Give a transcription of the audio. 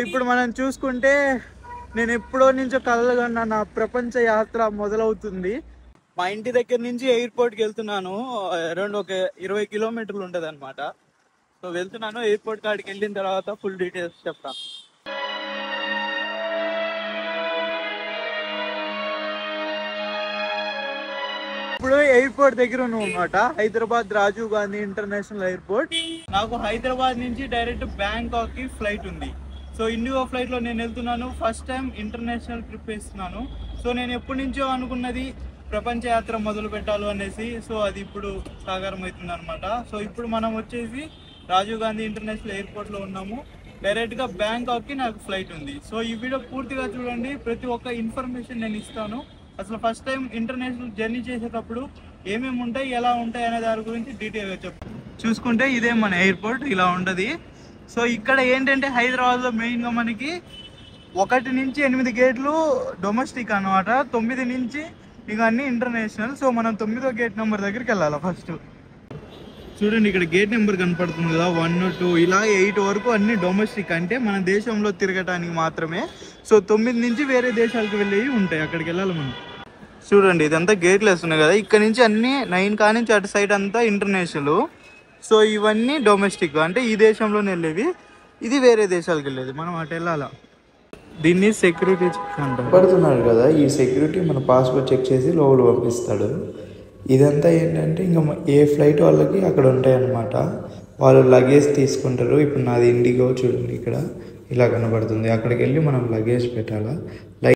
ఇప్పుడు మనం చూసుకుంటే నేను ఎప్పుడో నుంచో కలలుగన్నా నా ప్రపంచ యాత్ర మొదలవుతుంది. మా ఇంటి దగ్గర నుంచి ఎయిర్పోర్ట్కి వెళ్తున్నాను. అరౌండ్ ఒక 20 కిలోమీటర్లు ఉంటుంది అనమాట. సో వెళ్తున్నాను. ఎయిర్పోర్ట్ కాడికి వెళ్ళిన తర్వాత ఫుల్ డీటెయిల్స్ చెప్తాను. ఇప్పుడు ఎయిర్పోర్ట్ దగ్గర ఉన్నాం అనమాట. Hyderabad Rajiv Gandhi international airport. నాకు హైదరాబాద్ నుంచి డైరెక్ట్ బ్యాంకాక్ కి ఫ్లైట్ ఉంది. సో ఇండిగో ఫ్లైట్ లో నేను వెళ్తున్నాను. ఫస్ట్ టైం ఇంటర్నేషనల్ ట్రిప్ వేస్తున్నాను. సో నేను ఎప్పటి నుంచో అనుకున్నది ప్రపంచ యాత్ర మొదలు పెట్టాలి అనేసి. సో అది ఇప్పుడు సాకారం అవుతుంది అనమాట. సో ఇప్పుడు మనం వచ్చేసి రాజీవ్ గాంధీ ఇంటర్నేషనల్ ఎయిర్పోర్ట్ లో ఉన్నాము. డైరెక్ట్ గా బ్యాంకాక్ కి నాకు ఫ్లైట్ ఉంది. సో ఈ వీడియో పూర్తిగా చూడండి. ప్రతి ఒక్క ఇన్ఫర్మేషన్ నేను ఇస్తాను. అసలు ఫస్ట్ టైం ఇంటర్నేషనల్ జర్నీ చేసేటప్పుడు ఏమేమి ఉంటాయి, ఎలా ఉంటాయి అనే దాని గురించి డీటెయిల్గా చెప్తాను. చూసుకుంటే ఇదే మన ఎయిర్పోర్ట్ ఇలా ఉంటుంది. సో ఇక్కడ ఏంటంటే హైదరాబాద్లో మెయిన్గా మనకి 1 నుంచి 8 గేట్లు డొమెస్టిక్ అనమాట. 9 నుంచి ఇక అన్ని ఇంటర్నేషనల్. సో మనం 9వ గేట్ నెంబర్ దగ్గరికి వెళ్ళాలి. ఫస్ట్ చూడండి, ఇక్కడ గేట్ నెంబర్ కనపడుతుంది కదా, 1, 2 ఇలా 8 వరకు అన్ని డొమెస్టిక్, అంటే మన దేశంలో తిరగటానికి మాత్రమే. సో 9 నుంచి వేరే దేశాలకు వెళ్ళేవి ఉంటాయి, అక్కడికి వెళ్ళాలి మనం. చూడండి ఇదంతా గేట్లు వేస్తున్నాయి కదా, ఇక్కడ నుంచి అన్ని 9 కానించి అటు సైడ్ అంతా ఇంటర్నేషనల్. సో ఇవన్నీ డొమెస్టిక్, అంటే ఈ దేశంలోనే వెళ్ళేవి. ఇది వేరే దేశాలకు వెళ్ళేది, మనం అటు వెళ్ళాలా. దీన్ని సెక్యూరిటీ చెక్ అంటారు. పడుతున్నారు కదా, ఈ సెక్యూరిటీ మన పాస్పోర్ట్ చెక్ చేసి లోపల పంపిస్తాడు. ఇదంతా ఏంటంటే ఇంకా ఏ ఫ్లైట్ వాళ్ళకి అక్కడ ఉంటాయన్నమాట. వాళ్ళు లగేజ్ తీసుకుంటారు. ఇప్పుడు నాది ఇండిగో, చూడండి ఇక్కడ ఇలా కనబడుతుంది. అక్కడికి వెళ్ళి మనం లగేజ్ పెట్టాలా.